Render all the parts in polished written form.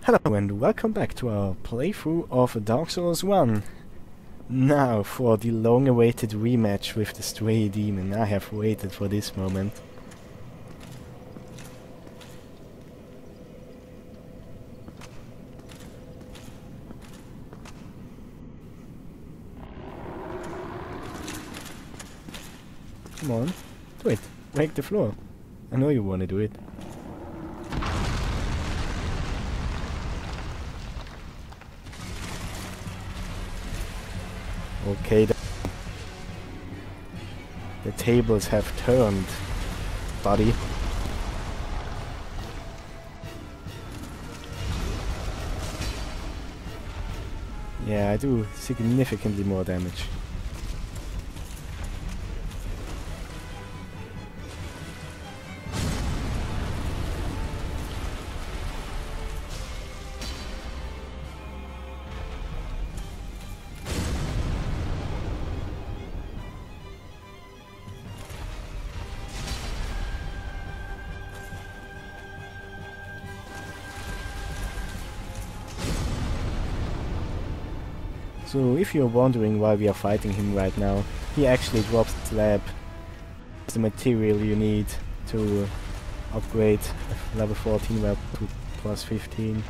Hello and welcome back to our playthrough of Dark Souls 1. Now for the long-awaited rematch with the Stray Demon. I have waited for this moment. Come on, do it. Break the floor. I know you want to do it. Okay, the tables have turned, buddy. Yeah, I do significantly more damage. So if you're wondering why we are fighting him right now, he actually drops the slab. It's the material you need to upgrade a level 14 weapon to plus 15.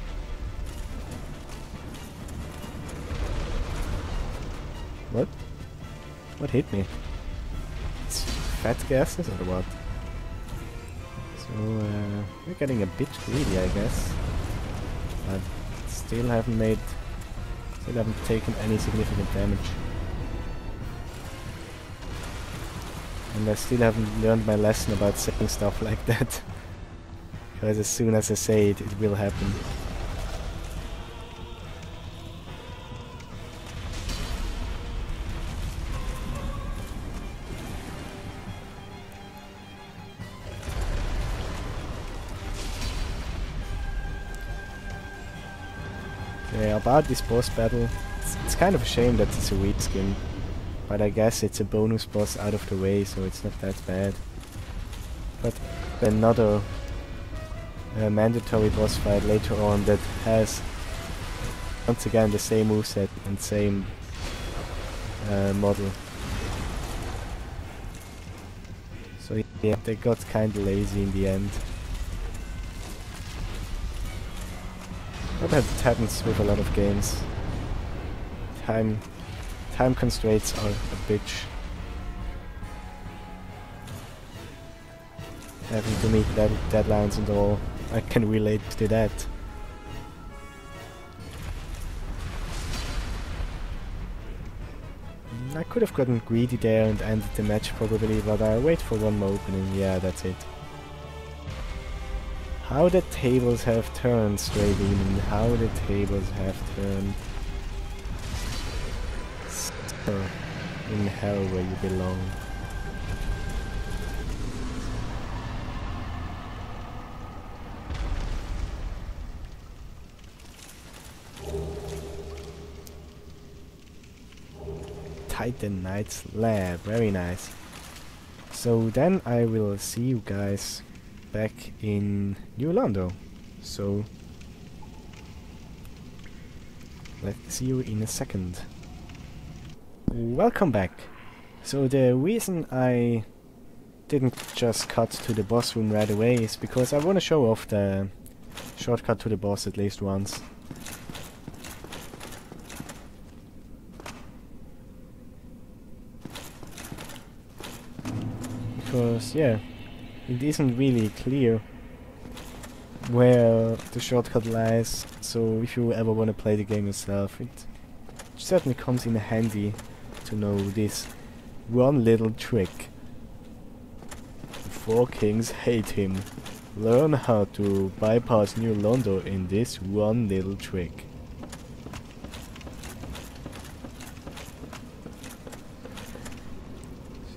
What? What hit me? It's fat gases or what? So we're getting a bit greedy, I guess. But still haven't taken any significant damage. And I still haven't learned my lesson about saying stuff like that. Because as soon as I say it, it will happen. Yeah, about this boss battle, it's kind of a shame that it's a weak skin, but I guess it's a bonus boss out of the way, so it's not that bad. But another mandatory boss fight later on that has once again the same moveset and same model. So yeah, they got kinda lazy in the end. But that happens with a lot of games. Time constraints are a bitch. Having to meet deadlines and all, I can relate to that. I could have gotten greedy there and ended the match probably, but I'll wait for one more opening. Yeah, that's it. How the tables have turned, Stray Demon. How the tables have turned. So, in hell where you belong. Titan Knight's Lab. Very nice. So then I will see you guys back in New Londo. So let's see you in a second. Welcome back. So the reason I didn't just cut to the boss room right away is because I want to show off the shortcut to the boss at least once. Because yeah, it isn't really clear where the shortcut lies, so if you ever want to play the game yourself, it certainly comes in handy to know this one little trick. The Four Kings hate him. Learn how to bypass New Londo in this one little trick.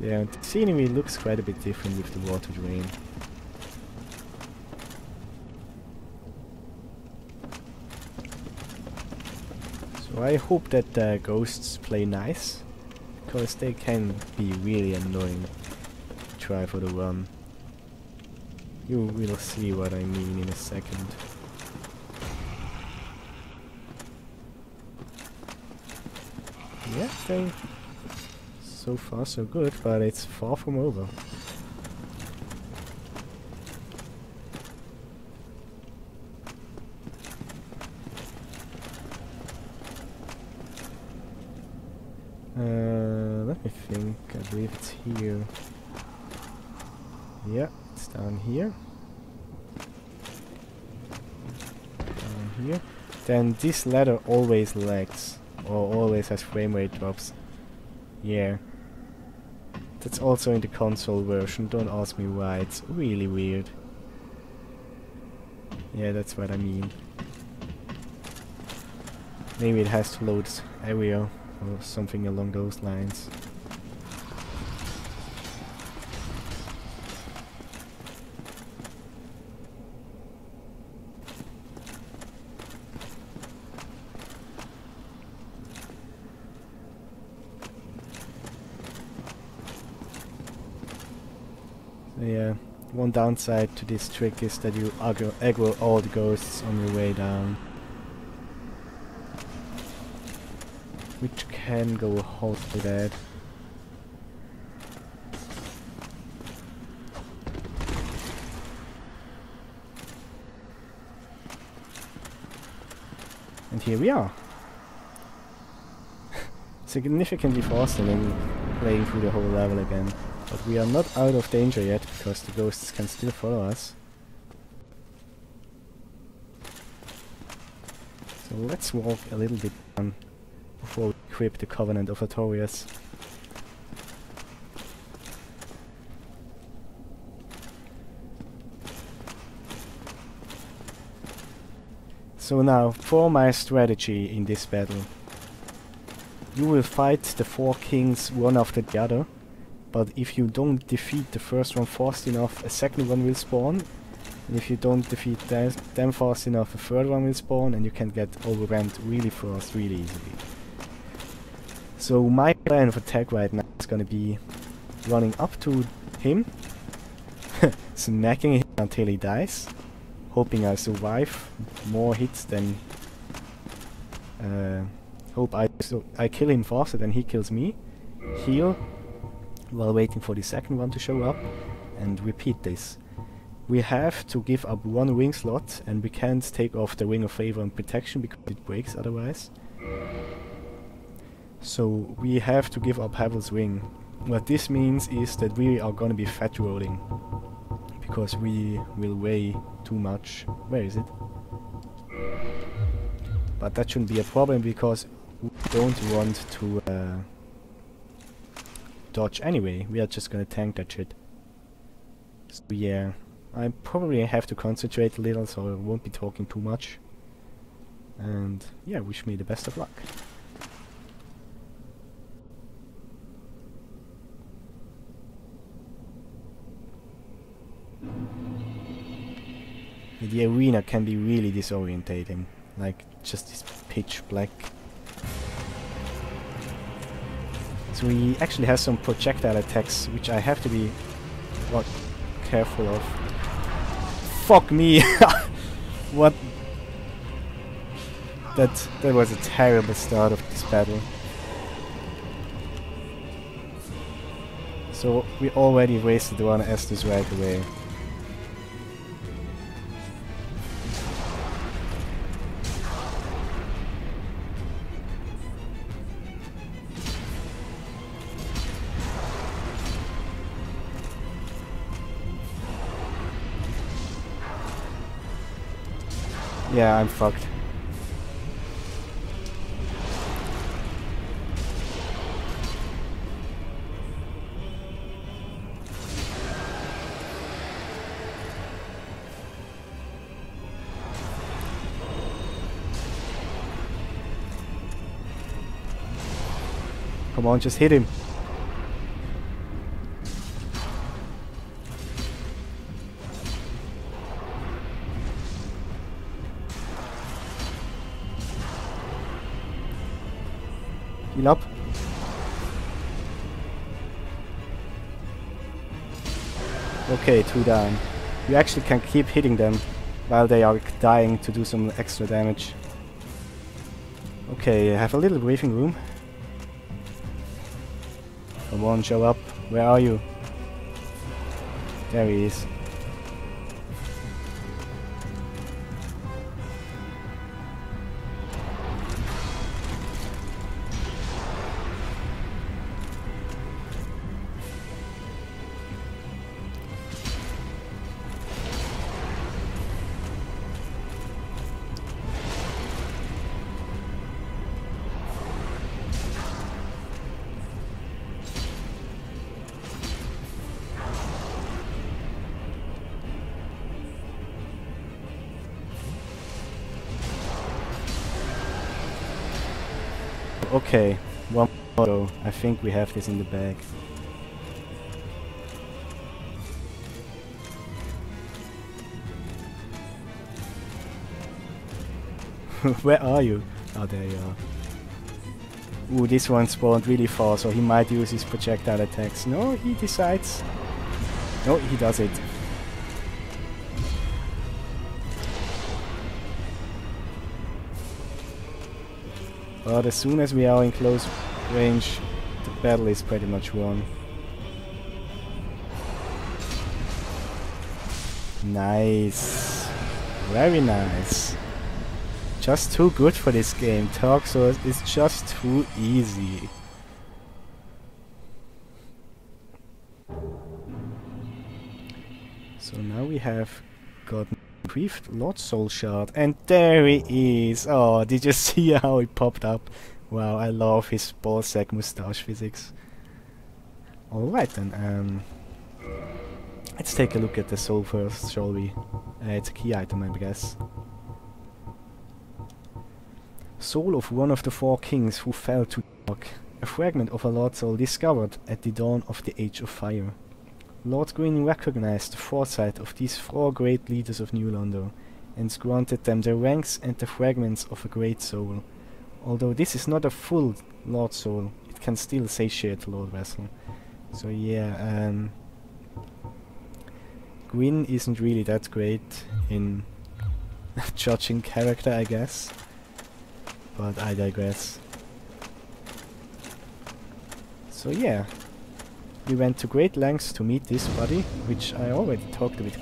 Yeah, the scenery looks quite a bit different with the water drain. So I hope that the ghosts play nice, because they can be really annoying to try for the run. You will see what I mean in a second. yeah, they... So far so good, but it's far from over. Let me think. I believe it's here. Yeah, it's down here. Down here. Then this ladder always lags, or always has frame rate drops. Yeah. That's also in the console version, don't ask me why, it's really weird. Yeah, that's what I mean. Maybe it has to load area or something along those lines. Yeah, one downside to this trick is that you aggro all the ghosts on your way down. Which can go horribly bad. And here we are. Significantly faster than playing through the whole level again. But we are not out of danger yet, because the ghosts can still follow us. So let's walk a little bit down before we equip the Covenant of Artorias. So now, for my strategy in this battle. You will fight the 4 kings one after the other. But if you don't defeat the first one fast enough, a second one will spawn. And if you don't defeat them fast enough, a third one will spawn, and you can get overrun really fast, really easily. So my plan of attack right now is gonna be running up to him, smacking him until he dies, hoping I survive more hits than... hope I kill him faster than he kills me, heal, while waiting for the second one to show up, and repeat this. We have to give up 1 wing slot, and we can't take off the Ring of Favor and Protection because it breaks otherwise. So we have to give up Havel's Wing. What this means is that we are gonna be fat rolling, because we will weigh too much. Where is it? But that shouldn't be a problem, because we don't want to dodge anyway. We are just gonna tank that shit. So yeah, I probably have to concentrate a little, so I won't be talking too much. And yeah, wish me the best of luck. The arena can be really disorientating, like just this pitch black. So he actually has some projectile attacks, which I have to be careful of. Fuck me! What? That was a terrible start of this battle. So we already wasted one Estus right away. Yeah, I'm fucked. Come on, just hit him. Heal up. Okay, 2 down. You actually can keep hitting them while they are dying to do some extra damage. Okay, I have a little breathing room. Come on, show up. Where are you? There he is. Okay, one more go. I think we have this in the bag. Where are you? Oh, there you are. Ooh, this one spawned really far, so he might use his projectile attacks. No, he decides. No, he does it. But as soon as we are in close range, the battle is pretty much won. Nice. Very nice. Just too good for this game. Dark Souls is just too easy. So now we have gotten briefed Lord Soul Shard, and there he is. Oh, did you see how he popped up? Wow, I love his ballsack mustache physics. Alright then, let's take a look at the soul first, shall we? It's a key item, I guess. Soul of one of the 4 kings who fell to dark. A fragment of a Lord Soul discovered at the dawn of the Age of Fire. Lord Gwyn recognized the foresight of these 4 great leaders of New Londo, and granted them the ranks and the fragments of a great soul. Although this is not a full Lord Soul, it can still satiate the Lord Vessel. So yeah, Gwyn isn't really that great in judging character, I guess. But I digress. So yeah, we went to great lengths to meet this buddy, which I already talked about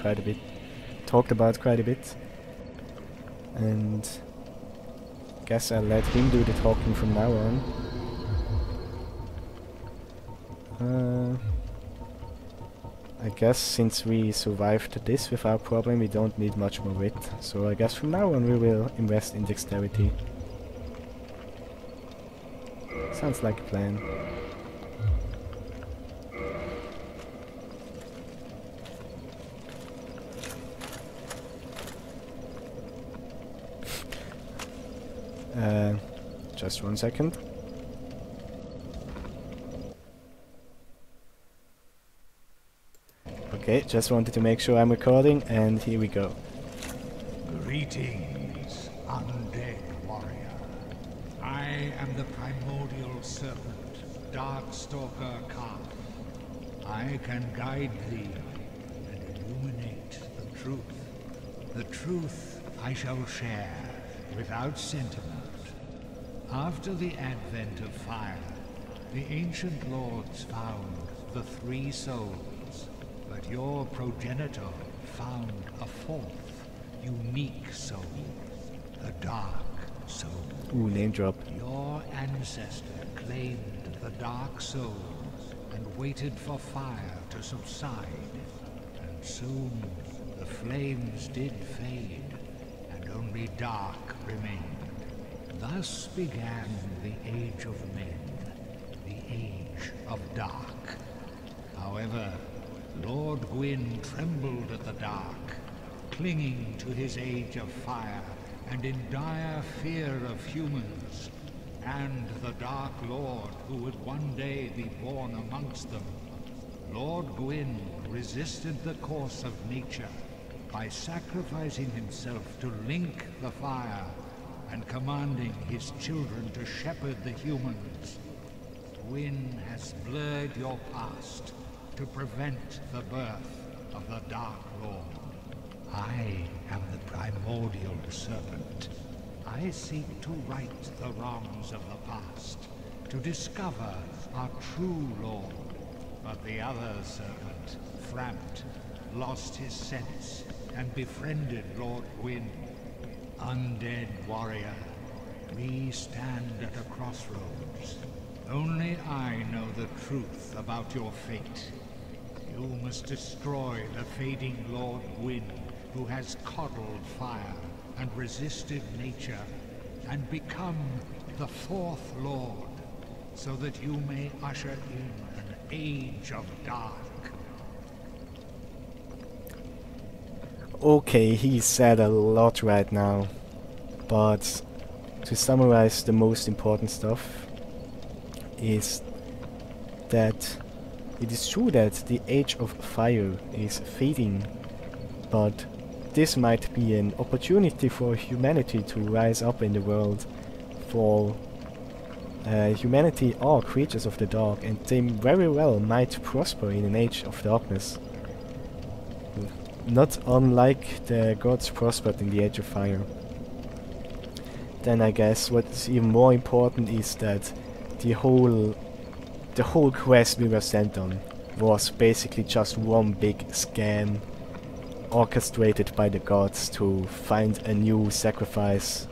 quite a bit. And guess I'll let him do the talking from now on. I guess since we survived this without problem, we don't need much more wit. So I guess from now on we will invest in dexterity. Sounds like a plan. Just 1 second. Okay, just wanted to make sure I'm recording, and here we go. Greetings, undead warrior. I am the primordial serpent, Darkstalker Khan. I can guide thee and illuminate the truth. The truth I shall share without sentiment. After the advent of fire, the ancient lords found the 3 souls, but your progenitor found a 4th, unique soul, the Dark Soul. Ooh, name drop. Your ancestor claimed the Dark Souls and waited for fire to subside, and soon the flames did fade, and only dark remained. Thus began the Age of Men, the Age of Dark. However, Lord Gwyn trembled at the dark, clinging to his Age of Fire and in dire fear of humans, and the Dark Lord who would one day be born amongst them. Lord Gwyn resisted the course of nature by sacrificing himself to link the fire and commanding his children to shepherd the humans. Gwyn has blurred your past to prevent the birth of the Dark Lord. I am the primordial serpent. I seek to right the wrongs of the past to discover our true Lord. But the other serpent, Frampt, lost his sense and befriended Lord Gwyn. Undead warrior, we stand at a crossroads. Only I know the truth about your fate. You must destroy the fading Lord Gwyn, who has coddled fire and resisted nature, and become the fourth Lord, so that you may usher in an age of dark. Okay, he said a lot right now, but to summarize the most important stuff is that it is true that the Age of Fire is fading, but this might be an opportunity for humanity to rise up in the world, for humanity are creatures of the dark, and they very well might prosper in an age of darkness. Not unlike the gods prospered in the Age of Fire. Then I guess what's even more important is that the whole quest we were sent on was basically just one big scam orchestrated by the gods to find a new sacrifice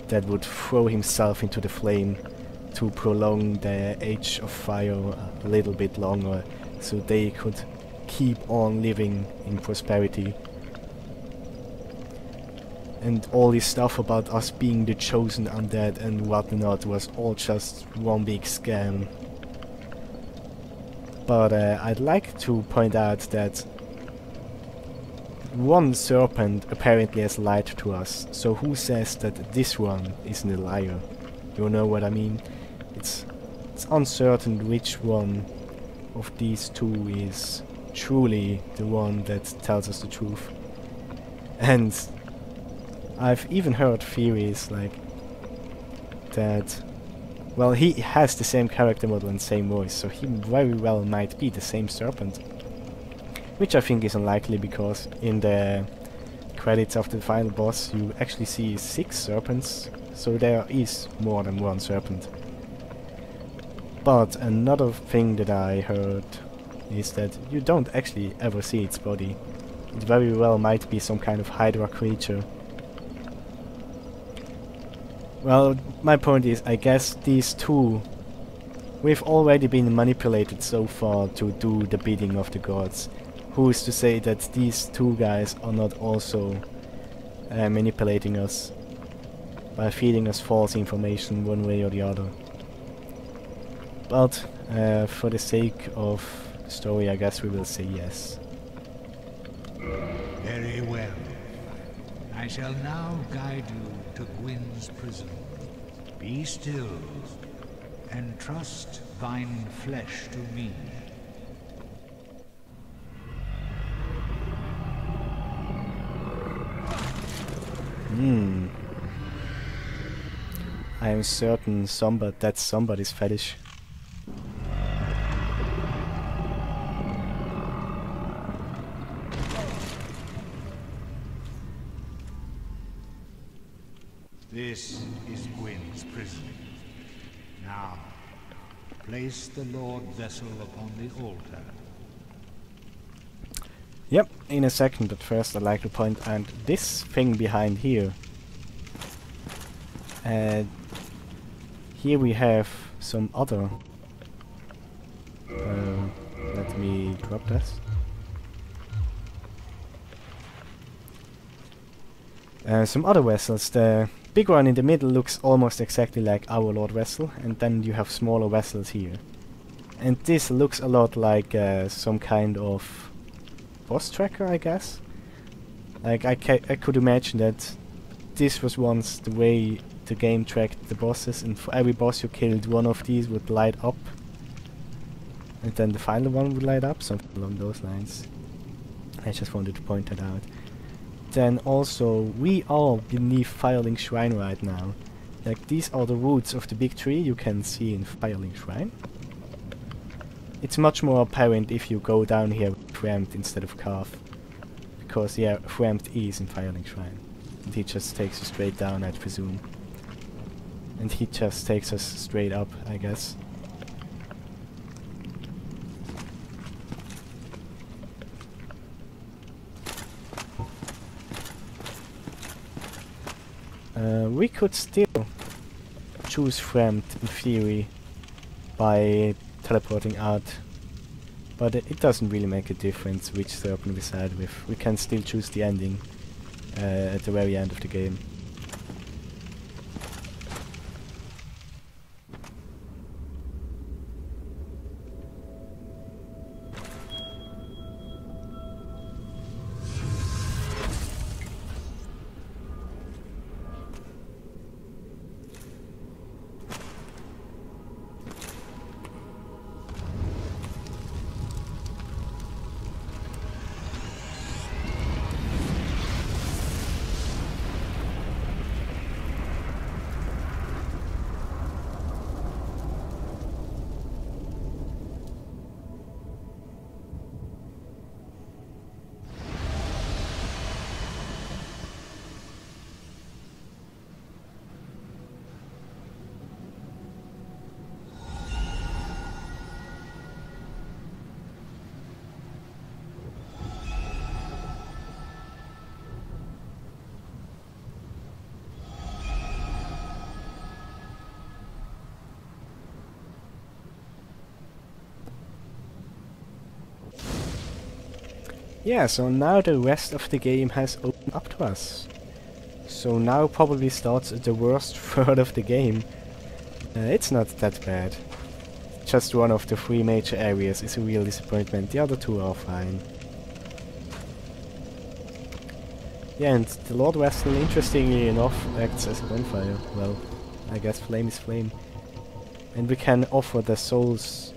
that would throw himself into the flame to prolong the Age of Fire a little bit longer, so they could keep on living in prosperity. And all this stuff about us being the chosen undead and whatnot was all just one big scam. But I'd like to point out that one serpent apparently has lied to us, so who says that this one isn't a liar? You know what I mean? It's uncertain which one of these two is truly the one that tells us the truth. And I've even heard theories like that, well, he has the same character model and same voice, so he very well might be the same serpent. Which I think is unlikely, because in the credits of the final boss you actually see 6 serpents, so there is more than one serpent. But another thing that I heard is that you don't actually ever see its body. It very well might be some kind of Hydra creature. Well, my point is, I guess these two, we've already been manipulated so far to do the bidding of the gods. Who is to say that these two guys are not also manipulating us by feeding us false information one way or the other? But for the sake of the story, I guess we will say yes. Very well. I shall now guide you to Gwyn's prison. Be still, and trust thine flesh to me. I am certain that's somebody's fetish. This is Gwyn's prison. Now, place the Lord Vessel upon the altar. Yep, in a second, but first I'd like to point out this thing behind here. Here we have some other... let me drop this. Some other vessels. The big one in the middle looks almost exactly like our Lord Vessel, and then you have smaller vessels here. And this looks a lot like some kind of boss tracker, I guess. Like I could imagine that this was once the way the game tracked the bosses, and for every boss you killed, one of these would light up, and then the final one would light up, something along those lines. I just wanted to point that out. Then also, we are beneath Firelink Shrine right now. Like, these are the roots of the big tree you can see in Firelink Shrine. It's much more apparent if you go down here with Frampt instead of Calf. Because, yeah, Frampt is in Firelink Shrine. And he just takes you straight down, I presume. And he just takes us straight up, I guess. We could still choose Fremd in theory by teleporting out, but it doesn't really make a difference which serpent we side with. We can still choose the ending at the very end of the game. Yeah, so now the rest of the game has opened up to us. So now probably starts the worst third of the game. It's not that bad. Just one of the 3 major areas is a real disappointment, the other 2 are fine. Yeah, and the Lord Vessel, interestingly enough, acts as a bonfire. Well, I guess flame is flame. And we can offer the souls,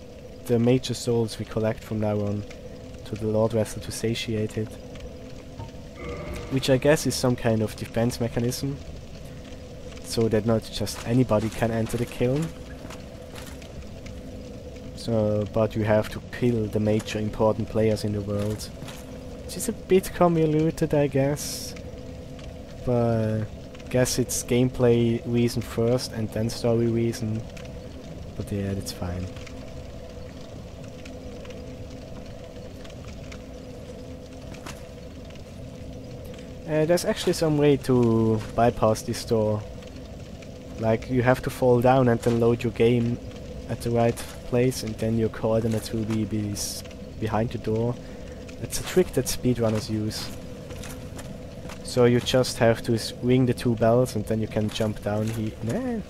the major souls we collect from now on, to the Lord Vessel to satiate it. Which I guess is some kind of defense mechanism, so that not just anybody can enter the kiln. So, but you have to kill the major important players in the world. Which is a bit convoluted, I guess. But I guess it's gameplay reason first and then story reason. But yeah, that's fine. There's actually some way to bypass this door. Like, you have to fall down and then load your game at the right place, and then your coordinates will be behind the door. It's a trick that speedrunners use. So you just have to ring the 2 bells and then you can jump down here. Nah.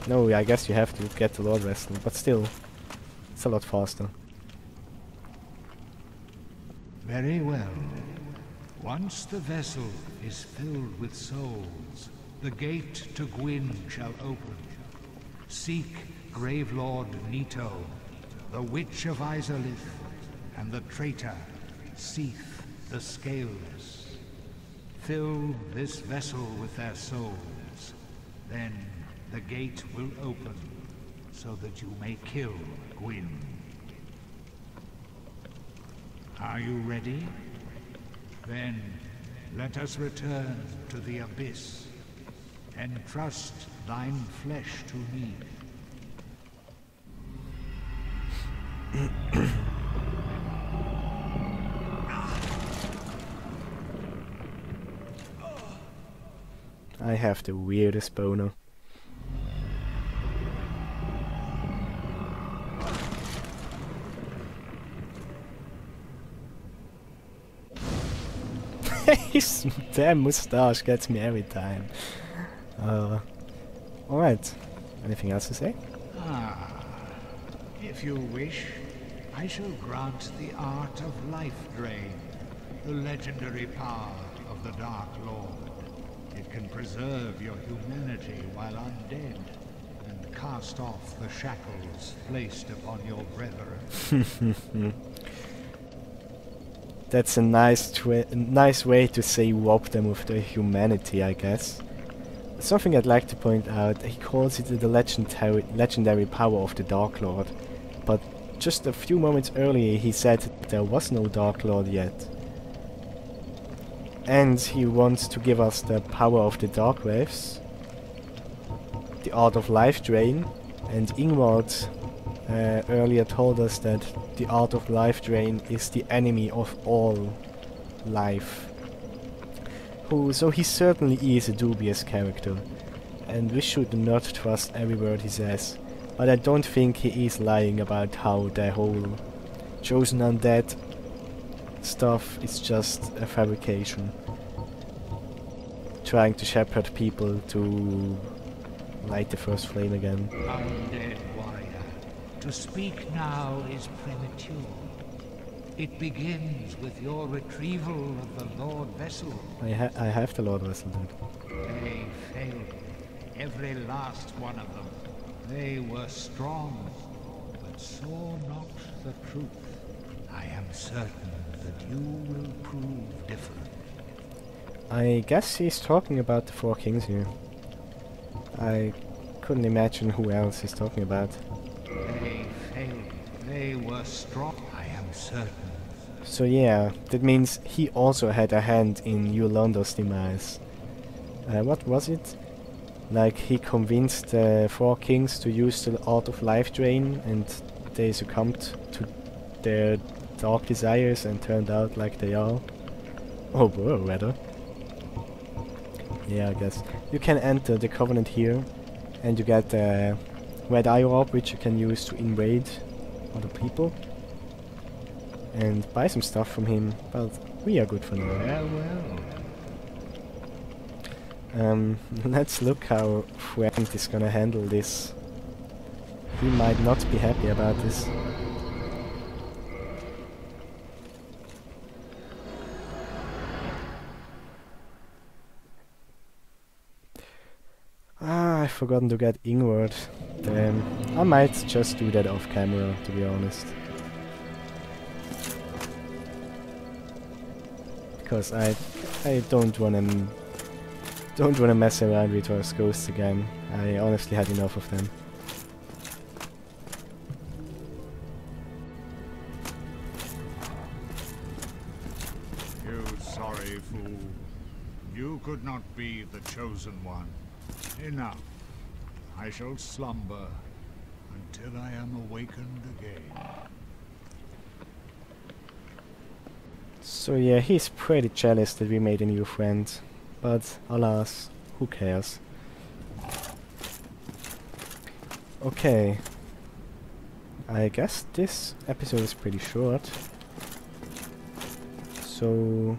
No, I guess you have to get the Lord Vessel, but still, it's a lot faster. Very well. Once the vessel is filled with souls, the gate to Gwyn shall open. Seek Gravelord Nito, the Witch of Izalith, and the traitor, Seath the Scaleless. Fill this vessel with their souls, then the gate will open, so that you may kill Gwyn. Are you ready? Then let us return to the Abyss, and trust thine flesh to me. I have the weirdest boner. His damn mustache gets me every time. Alright. Anything else to say? If you wish, I shall grant the art of Life Drain, the legendary power of the Dark Lord. It can preserve your humanity while undead, and cast off the shackles placed upon your brethren. That's a nice way to say rob them of their humanity, I guess. Something I'd like to point out, he calls it the legendary power of the Dark Lord, but just a few moments earlier he said there was no Dark Lord yet. And he wants to give us the power of the Dark Waves. the Art of Life Drain, and Ingvard earlier told us that the Art of Life Drain is the enemy of all life. So he certainly is a dubious character, and we should not trust every word he says. But I don't think he is lying about how the whole chosen undead stuff is just a fabrication. Trying to shepherd people to light the first flame again. Undead warrior, to speak now is premature. It begins with your retrieval of the Lord Vessel. I have the Lord Vessel, dude. They failed me, every last one of them. They were strong, but saw not the truth. I am certain that you will prove different. I guess he's talking about the Four Kings here. I couldn't imagine who else he's talking about. They failed me. They were strong. I am certain. So yeah, that means he also had a hand in Yolanda's demise. What was it? Like he convinced the Four Kings to use the Art of Life Drain, and they succumbed to their dark desires and turned out like they are. Oh, whoa, rather. Yeah, I guess. You can enter the Covenant here, and you get the Red Eye Orb, which you can use to invade other people. And buy some stuff from him, but we are good for now. Farewell. Let's look how Frank is gonna handle this. He might not be happy about this. Ah, I've forgotten to get Ingvard. Damn. I might just do that off camera, to be honest. Because I don't wanna mess around with those ghosts again. I honestly had enough of them. You sorry fool. You could not be the chosen one. Enough. I shall slumber until I am awakened again. So yeah, he's pretty jealous that we made a new friend. But alas, who cares? Okay. I guess this episode is pretty short. So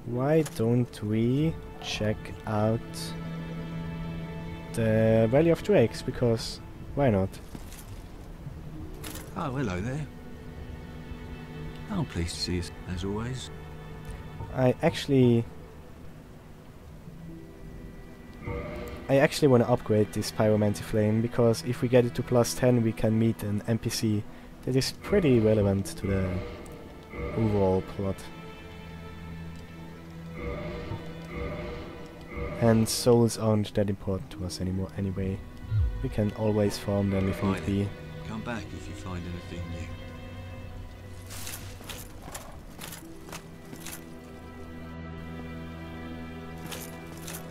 why don't we check out the Valley of Drakes, because why not? Oh, hello there. Oh, pleased to see you, as always. I actually want to upgrade this Pyromancy Flame, because if we get it to +10 we can meet an NPC that is pretty relevant to the overall plot. And souls aren't that important to us anymore anyway. We can always farm them if need be. Come back if you find anything new.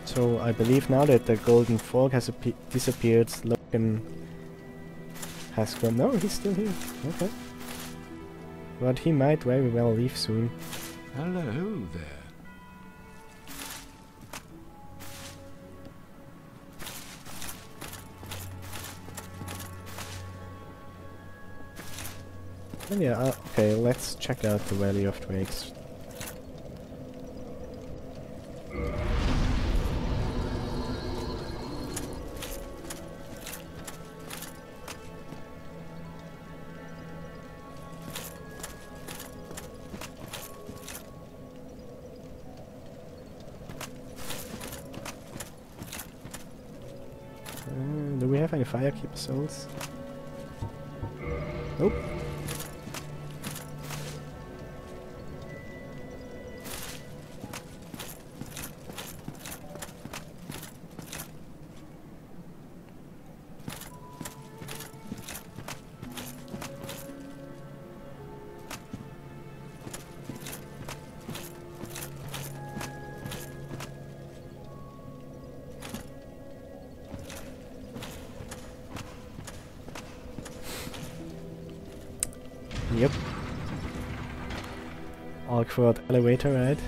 So I believe now that the golden frog has disappeared, Logan has gone. No, he's still here. Okay. But he might very well leave soon. Hello there. And yeah, okay, let's check out the Valley of Drakes. Do we have any Firekeeper souls? Nope. awkward elevator ride.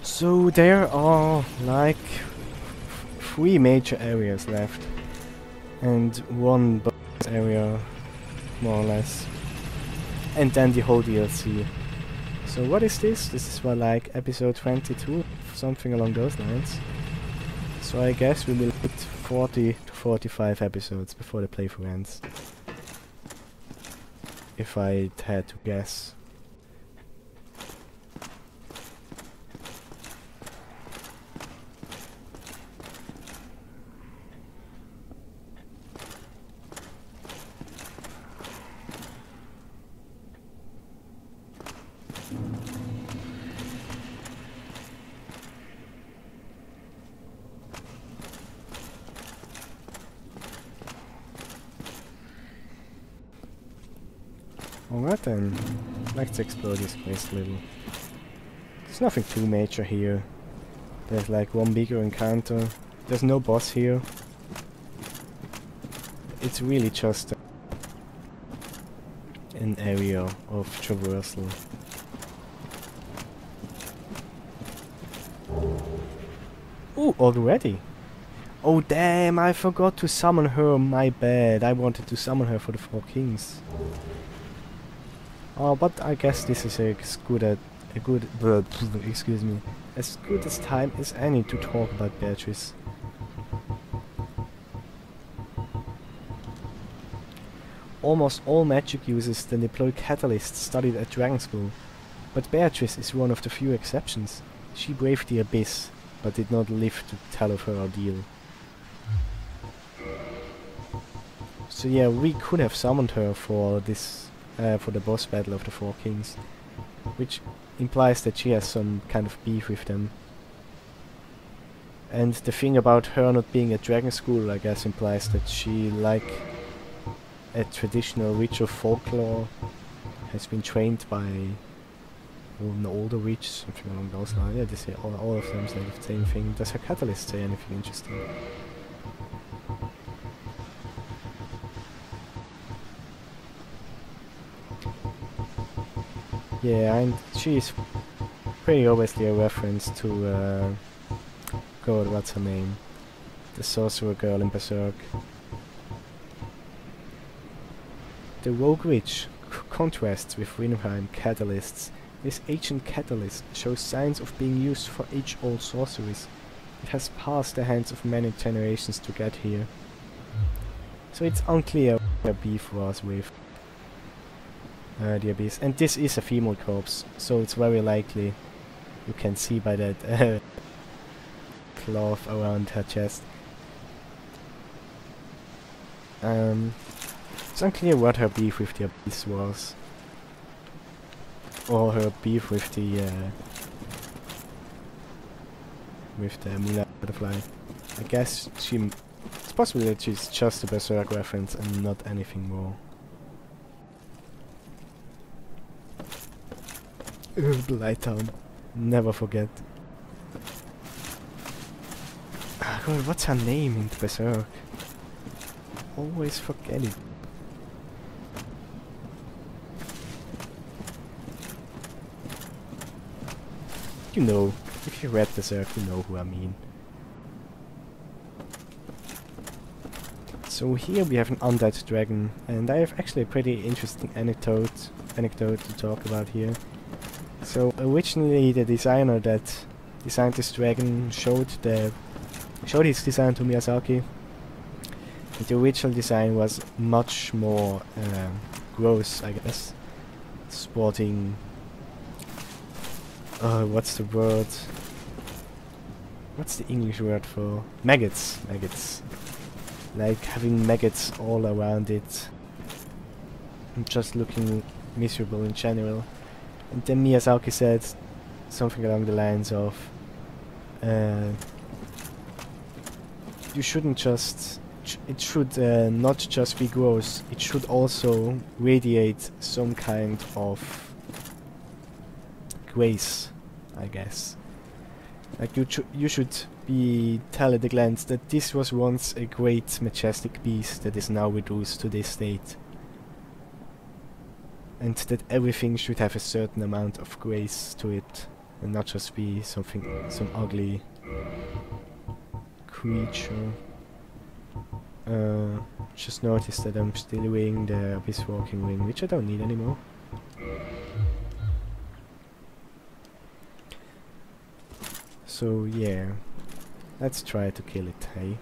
So there are like 3 major areas left and 1 bonus area, more or less, and then the whole DLC. So what is this? This is for like episode 22, something along those lines. So I guess we will hit 40 to 45 episodes before the playthrough ends, if I had to guess. Alright then, let's explore this place a little. There's nothing too major here. There's like 1 bigger encounter. There's no boss here. It's really just an area of traversal. Ooh, already? Oh damn, I forgot to summon her, my bad. I wanted to summon her for the 4 Kings. Oh, but I guess this is as good as time as any to talk about Beatrice. Almost all magic users then deploy catalysts studied at Dragon School, but Beatrice is one of the few exceptions. She braved the abyss, but did not live to tell of her ordeal. So yeah, we could have summoned her for this, for the boss battle of the 4 Kings, which implies that she has some kind of beef with them. And the thing about her not being at Dragon School, I guess, implies that she, like a traditional witch of folklore, has been trained by an older witch, something along those lines. Yeah, they say all of them say the same thing. Does her catalyst say anything interesting? Yeah, and she's pretty obviously a reference to, God, what's her name? The sorcerer girl in Berserk. The rogue witch contrasts with Winheim catalysts. This ancient catalyst shows signs of being used for age-old sorceries. It has passed the hands of many generations to get here. So it's unclear where beef was with the abyss. And this is a female corpse, so it's very likely, you can see by that cloth around her chest. It's unclear what her beef with the abyss was, or her beef with the Moonlight Butterfly. I guess it's possible that she's just a Berserk reference and not anything more. Blighttown, never forget. Ah, God, what's her name in Berserk? Always forget it. You know, if you read Berserk, you know who I mean. So here we have an undead dragon, and I have actually a pretty interesting anecdote to talk about here. So originally the designer that designed this dragon showed his design to Miyazaki. And the original design was much more gross, I guess, sporting. What's the word? What's the English word for maggots? Maggots. Like having maggots all around it, and just looking miserable in general. And then Miyazaki said something along the lines of, you shouldn't just, it should not just be gross, it should also radiate some kind of grace, I guess. Like you should tell at a glance that this was once a great majestic beast that is now reduced to this state. And that everything should have a certain amount of grace to it and not just be some ugly creature. Just noticed that I'm still wearing the Abyss Walking Ring, which I don't need anymore. So yeah, let's try to kill it, hey?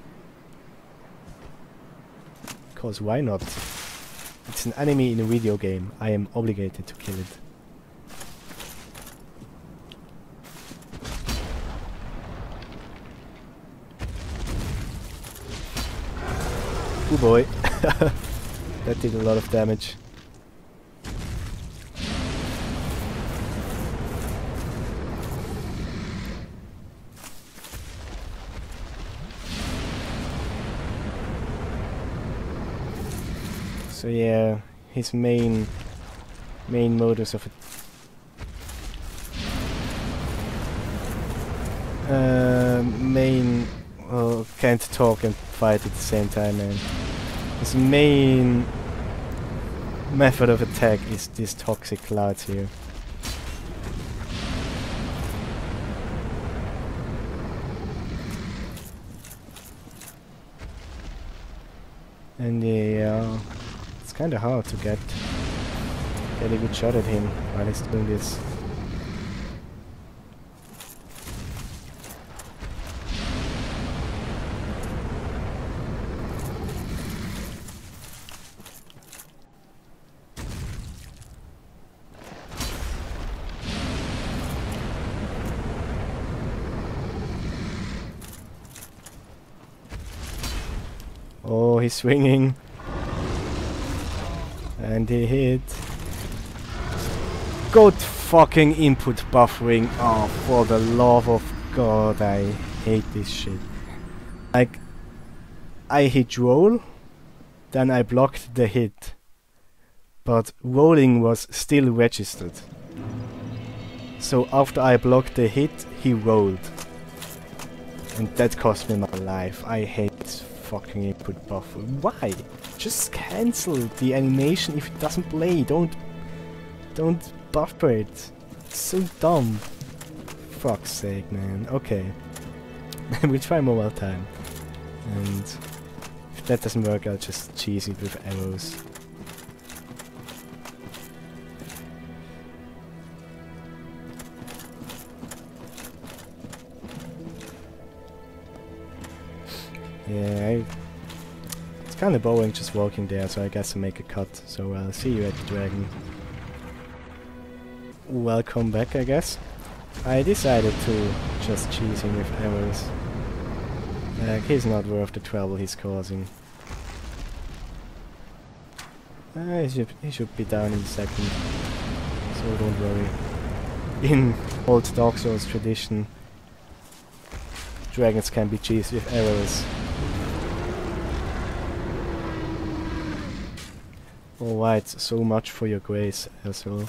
Cause why not? It's an enemy in a video game. I am obligated to kill it. Oh boy. That did a lot of damage. So yeah, his main modus of well, can't talk and fight at the same time, man. His main method of attack is these toxic clouds here. And yeah, it's kinda hard to get a good shot at him while he's doing this. Oh, he's swinging. And he hit. Good fucking input buffering. Oh, for the love of God, I hate this shit. Like, I hit roll, then I blocked the hit. But rolling was still registered. So after I blocked the hit, he rolled. And that cost me my life. I hate fucking input buffer. Why? Just cancel the animation if it doesn't play. Don't buffer it. It's so dumb. Fuck's sake, man. Okay. We'll try mobile time. And if that doesn't work, I'll just cheese it with arrows. Yeah, it's kind of boring just walking there, so I guess I'll make a cut. So I'll see you at the dragon. Welcome back, I guess. I decided to just cheese him with arrows. He's not worth the trouble he's causing. He should be down in a second, so don't worry. In old Dark Souls tradition, dragons can be cheesed with arrows. Alright, so much for your grace, asshole.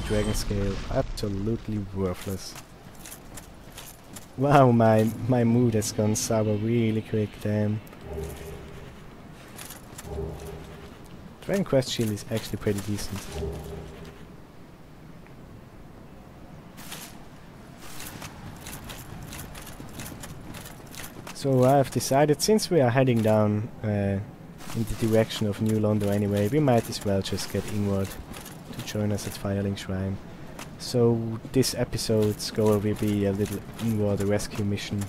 Dragon scale, absolutely worthless. Wow, my mood has gone sour really quick, damn. Dragon Quest Shield is actually pretty decent. So I've decided, since we are heading down in the direction of New Londo anyway, we might as well just get inward to join us at Firelink Shrine. So this episode's goal will be a little inward rescue mission.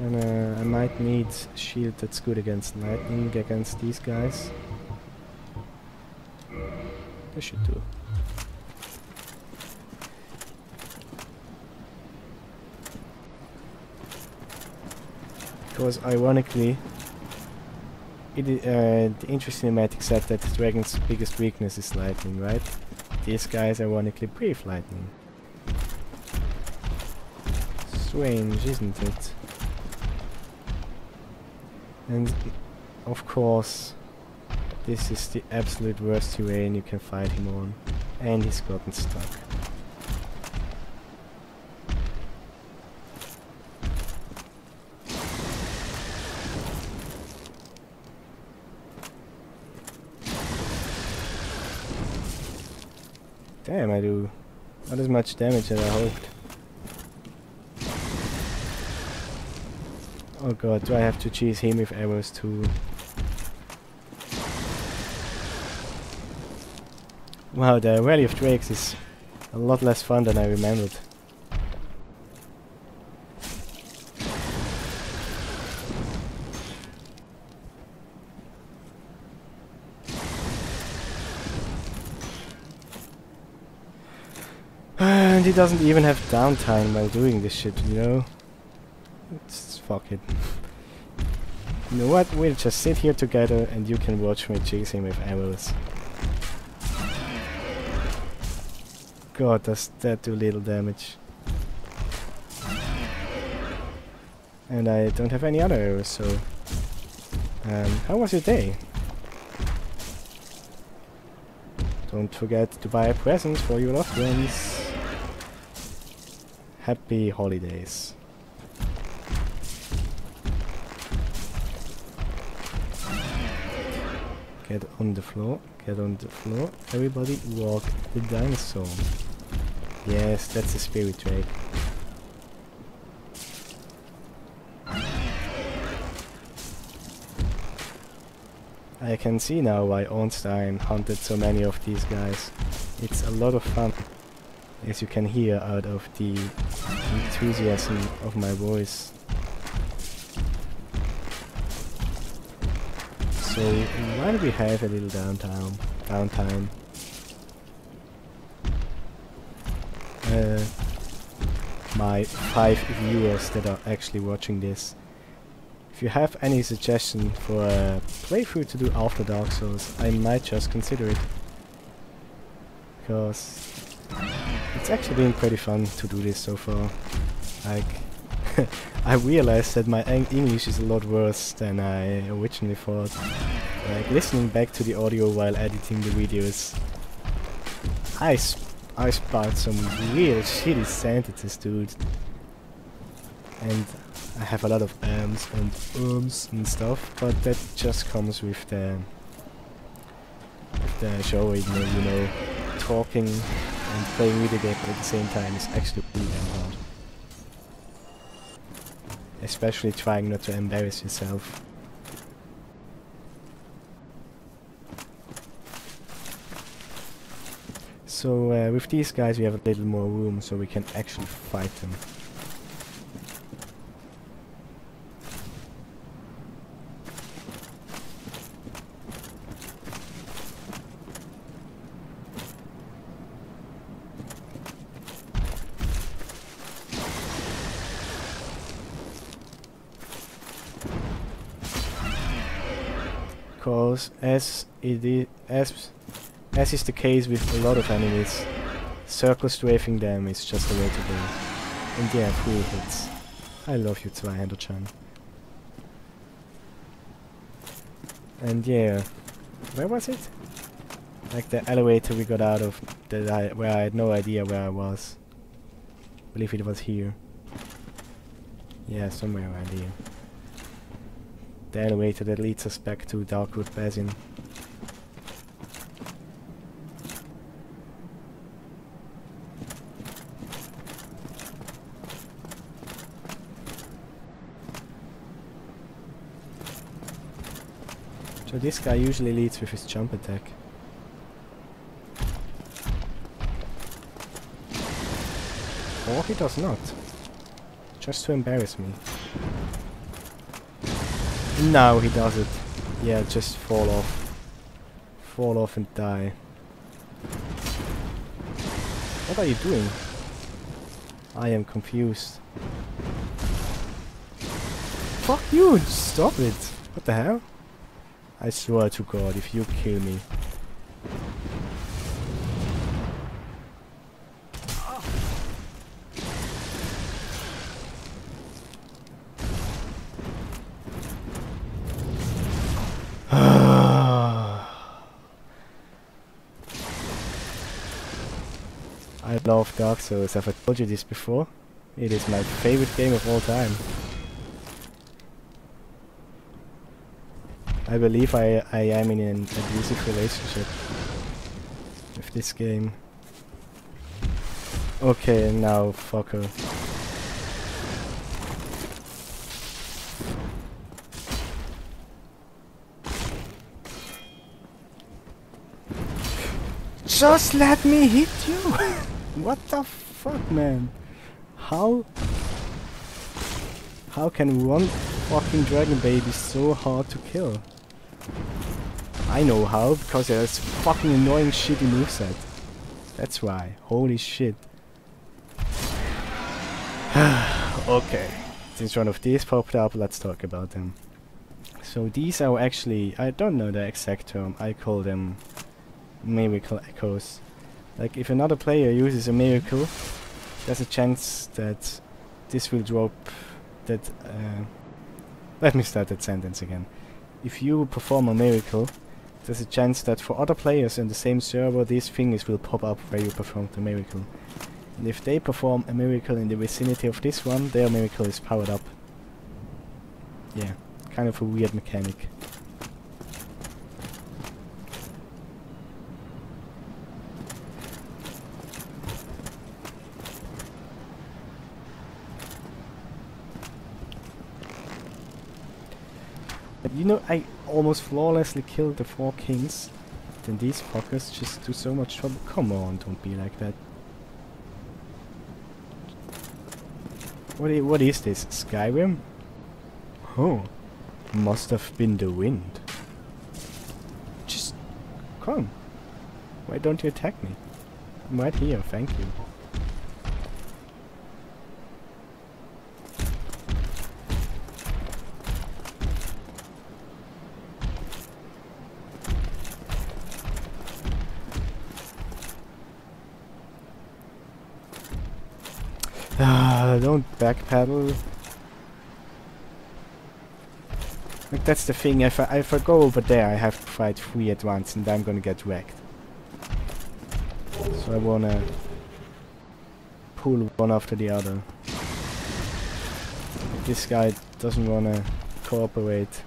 And I might need a shield that's good against lightning against these guys. They should do. Because ironically, the interesting cinematic said that the dragon's biggest weakness is lightning, right? These guys ironically breathe lightning. Strange, isn't it? And of course, this is the absolute worst terrain you can fight him on. And he's gotten stuck. Damn, I do not as much damage as I hoped. Oh god, do I have to chase him with arrows too? Wow, the Rally of Drakes is a lot less fun than I remembered. And he doesn't even have downtime while doing this shit, you know? It's fuck it. You know what? We'll just sit here together and you can watch me chase him with arrows. God, does that do little damage. And I don't have any other arrows, so... how was your day? Don't forget to buy a present for your loved ones. Happy holidays. Get on the floor, get on the floor. Everybody walk the dinosaur. Yes, that's the spirit drake. I can see now why Ornstein hunted so many of these guys. It's a lot of fun, as you can hear out of the enthusiasm of my voice. So while we have a little downtime, my 5 viewers that are actually watching this, if you have any suggestion for a playthrough to do after Dark Souls, I might just consider it. Because it's actually been pretty fun to do this so far. Like, I realized that my English is a lot worse than I originally thought. Like, listening back to the audio while editing the videos, I spout some real shitty sentences, dude. And I have a lot of ams and ums and stuff, but that just comes with the show, you know, talking and playing video game at the same time is actually really damn hard. Especially trying not to embarrass yourself. So with these guys we have a little more room so we can actually fight them. Because as is the case with a lot of enemies, circle strafing them is just the way to go. And yeah, 3 hits. I love you, Dudeinho-chan. And yeah, where was it? Like the elevator we got out of, where I had no idea where I was. I believe it was here. Yeah, somewhere around here. The elevator that leads us back to Darkwood Basin. So this guy usually leads with his jump attack. Or he does not. Just to embarrass me. Now he does it. Yeah, just fall off. Fall off and die. What are you doing? I am confused. Fuck you! Stop it! What the hell? I swear to God, if you kill me. love Dark Souls. Have I told you this before? It is my favorite game of all time. I believe I am in an abusive relationship with this game. Okay, now fucker. Just let me hit you! What the fuck, man? How can one fucking dragon baby so hard to kill? I know how, because it has fucking annoying shitty moveset. That's why. Holy shit. Okay. Since one of these popped up, let's talk about them. So these are actually, I don't know the exact term, I call them miracle echoes. Like if another player uses a miracle, there's a chance that this will drop that let me start that sentence again. If you perform a miracle, there's a chance that for other players in the same server these fingers will pop up where you performed the miracle. And if they perform a miracle in the vicinity of this one, their miracle is powered up. Yeah, kind of a weird mechanic. You know, I almost flawlessly killed the 4 kings. Then these fuckers just do so much trouble. Come on, don't be like that. What is this? Skyrim? Oh, must have been the wind. Just come. Why don't you attack me? I'm right here, thank you. Don't backpedal. Like that's the thing, if I go over there I have to fight 3 at once and I'm gonna get wrecked. So I wanna pull one after the other. This guy doesn't wanna cooperate.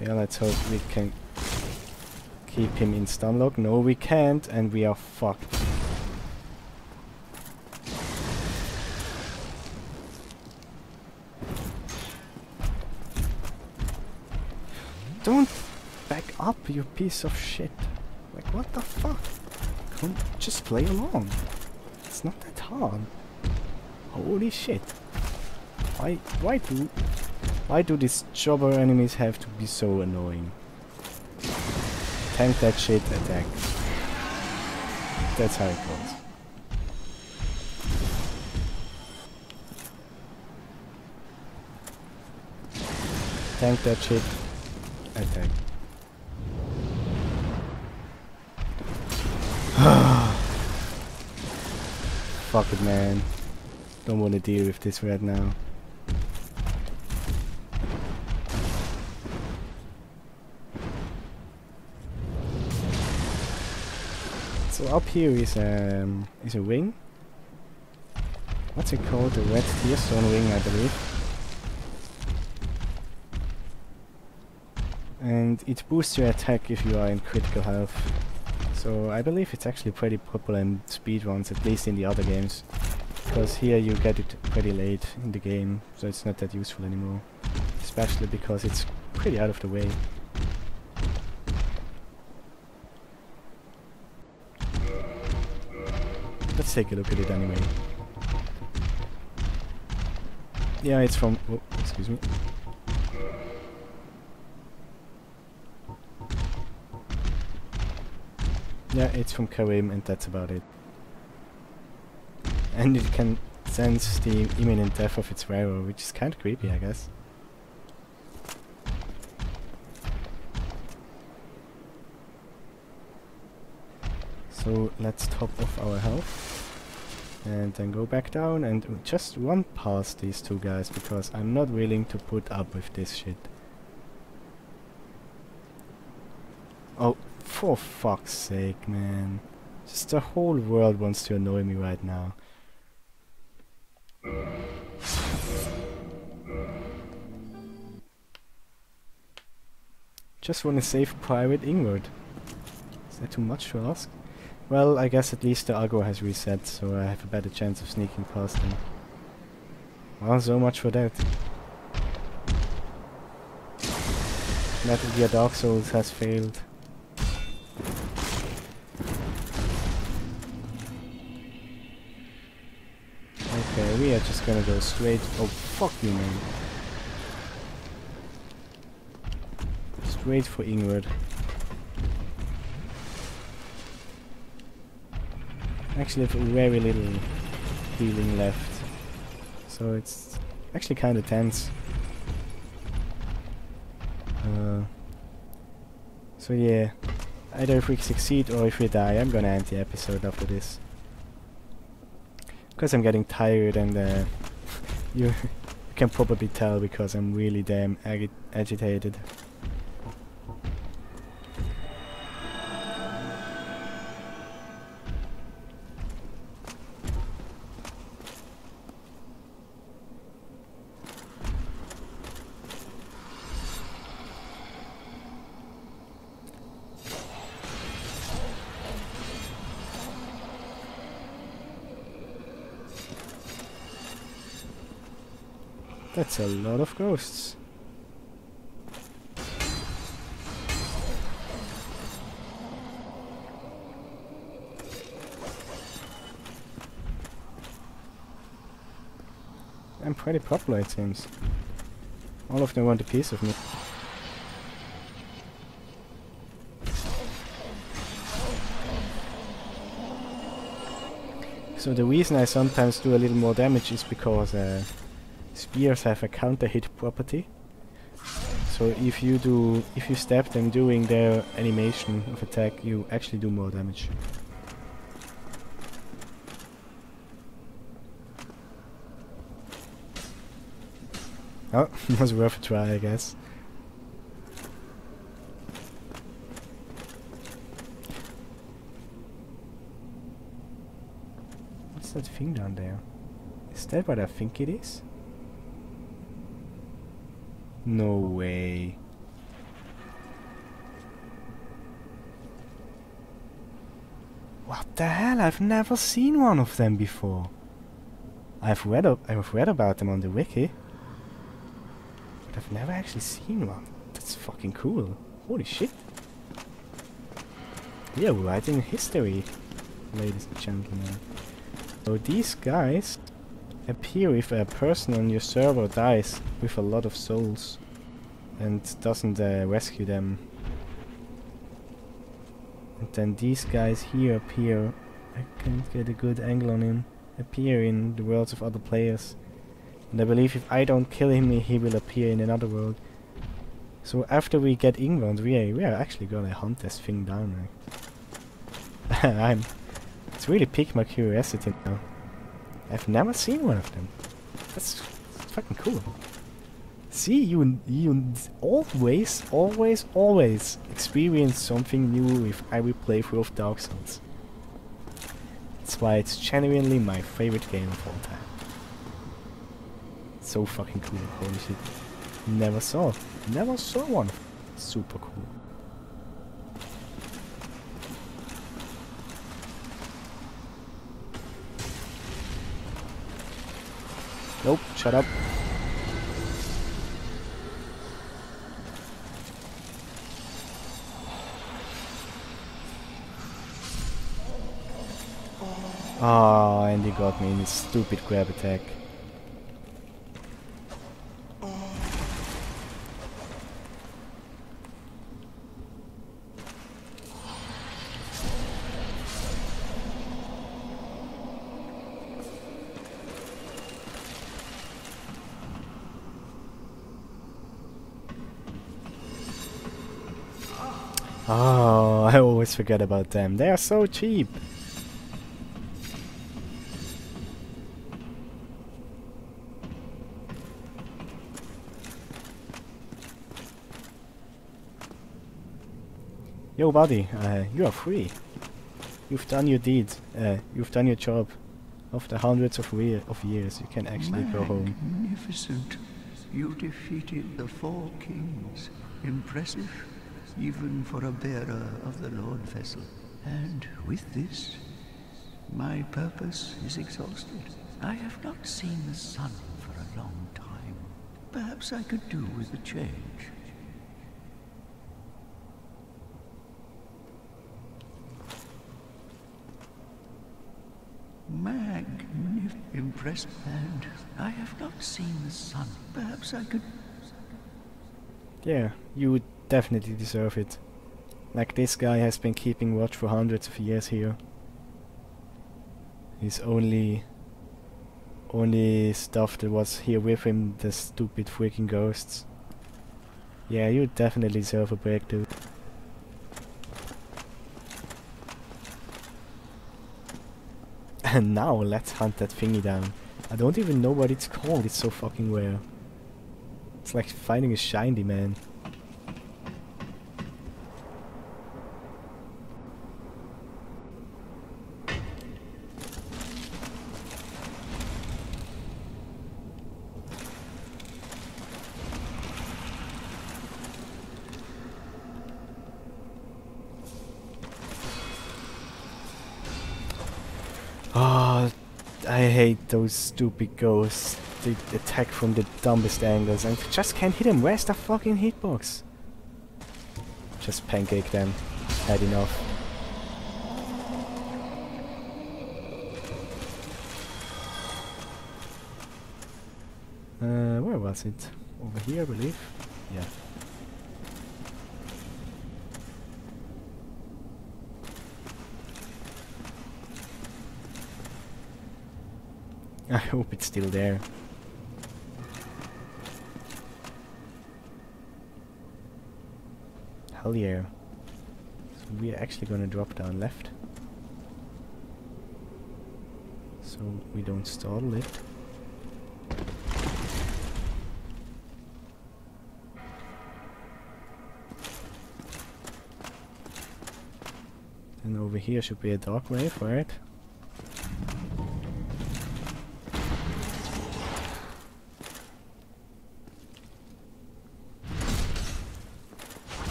Okay, let's hope we can keep him in stunlock. No, we can't, and we are fucked. Don't back up, you piece of shit. Like, what the fuck? Come, just play along. It's not that hard. Holy shit. Why do these jobber enemies have to be so annoying? Tank that shit, attack. That's how it goes. Tank that shit, attack. Fuck it, man. Don't want to deal with this right now. So up here is a wing. What's it called? A red tearstone wing, I believe. And it boosts your attack if you are in critical health. So I believe it's actually pretty popular in speedruns, at least in the other games. Because here you get it pretty late in the game, so it's not that useful anymore. Especially because it's pretty out of the way. Let's take a look at it anyway. Yeah, it's from... oh, excuse me. Yeah, it's from Karim and that's about it. And it can sense the imminent death of its wearer, which is kind of creepy, I guess. So let's top off our health. And then go back down and just run past these two guys, because I'm not willing to put up with this shit. Oh, for fuck's sake, man. Just the whole world wants to annoy me right now. Just want to save Private Ingrid. Is that too much to ask? Well, I guess at least the aggro has reset, so I have a better chance of sneaking past him. Well, so much for that. Metal Gear Dark Souls has failed. Okay, we are just gonna go straight... Oh, fuck you, man. Straight for Ingrid. Actually have very little healing left, so it's actually kinda tense. So yeah, either if we succeed or if we die, I'm gonna end the episode after this. Because I'm getting tired, and you can probably tell because I'm really damn agitated. That's a lot of ghosts. I'm pretty popular, it seems. All of them want a piece of me. So the reason I sometimes do a little more damage is because spears have a counter hit property. So if you stab them during their animation of attack, you actually do more damage. Oh, was worth a try, I guess. What's that thing down there? Is that what I think it is? No way. What the hell? I've never seen one of them before. I've read about them on the wiki, but I've never actually seen one. That's fucking cool. Holy shit. We are writing history, ladies and gentlemen. So these guys appear if a person on your server dies with a lot of souls and doesn't rescue them. And then these guys here appear, I can't get a good angle on him, appear in the worlds of other players. And I believe if I don't kill him, he will appear in another world. So after we get England, we are actually gonna hunt this thing down. Right? It's really piqued my curiosity now. I've never seen one of them. That's fucking cool. See, you always experience something new with every playthrough of Dark Souls. That's why it's genuinely my favorite game of all time. So fucking cool, holy shit. Never saw one. Super cool. Nope, shut up. Oh, and he got me in his stupid grab attack. Oh, I always forget about them. They are so cheap. Yo buddy, you are free. You've done your deed. You've done your job. After hundreds of years, you can actually go home. Magnificent. You defeated the 4 kings. Impressive, even for a bearer of the Lord vessel. And with this, my purpose is exhausted. I have not seen the sun for a long time. Perhaps I could do with a change. Impressed, and I have not seen the sun. Perhaps I could... Yeah, you would definitely deserve it. Like this guy has been keeping watch for hundreds of years here. His only stuff that was here with him, the stupid freaking ghosts. Yeah, you definitely deserve a break, dude. And now let's hunt that thingy down. I don't even know what it's called, it's so fucking rare. It's like finding a shiny, man. Oh, I hate those stupid ghosts. They attack from the dumbest angles and just can't hit them. Where's the fucking hitbox? Just pancake them. Had enough. Where was it? Over here, I believe. Yeah. I hope it's still there. Hell yeah. So we're actually gonna drop down left. So we don't startle it. Then over here should be a dark wave, right?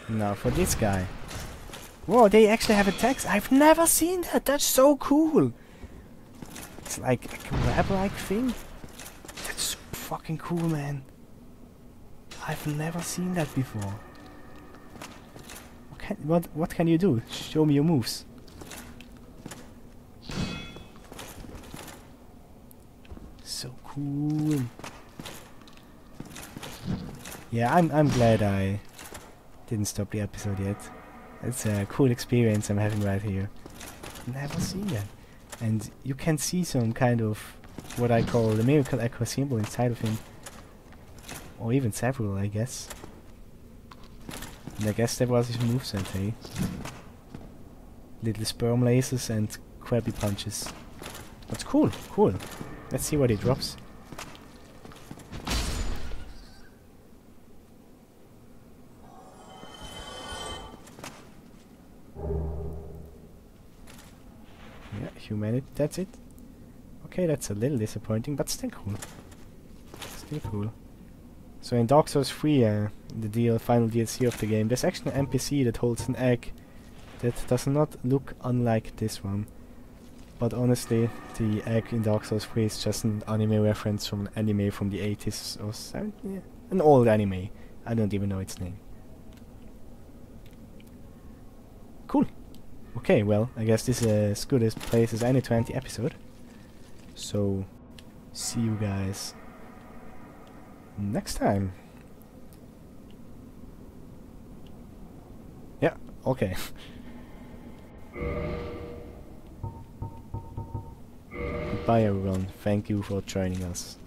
Now for this guy. Whoa, they actually have attacks. I've never seen that. That's so cool. It's like a grab-like thing. That's so fucking cool, man. I've never seen that before. What can you do? Show me your moves. So cool. Yeah, I'm glad I didn't stop the episode yet. It's a cool experience I'm having right here. Never seen that. And you can see some kind of what I call the miracle aqua symbol inside of him. Or even several, I guess. And I guess that was his moveset, hey? Little sperm lasers and crabby punches. That's cool, cool. Let's see what he drops. Yeah, humanity, that's it. Okay, that's a little disappointing, but still cool. Still cool. So in Dark Souls 3, the final DLC of the game, there's actually an NPC that holds an egg that does not look unlike this one. But honestly, the egg in Dark Souls 3 is just an anime reference from an anime from the 80s or 70s. Yeah, an old anime. I don't even know its name. Cool. Okay, well, I guess this is as good a place as any to end the episode. So, see you guys next time. Yeah, okay. Goodbye everyone, thank you for joining us.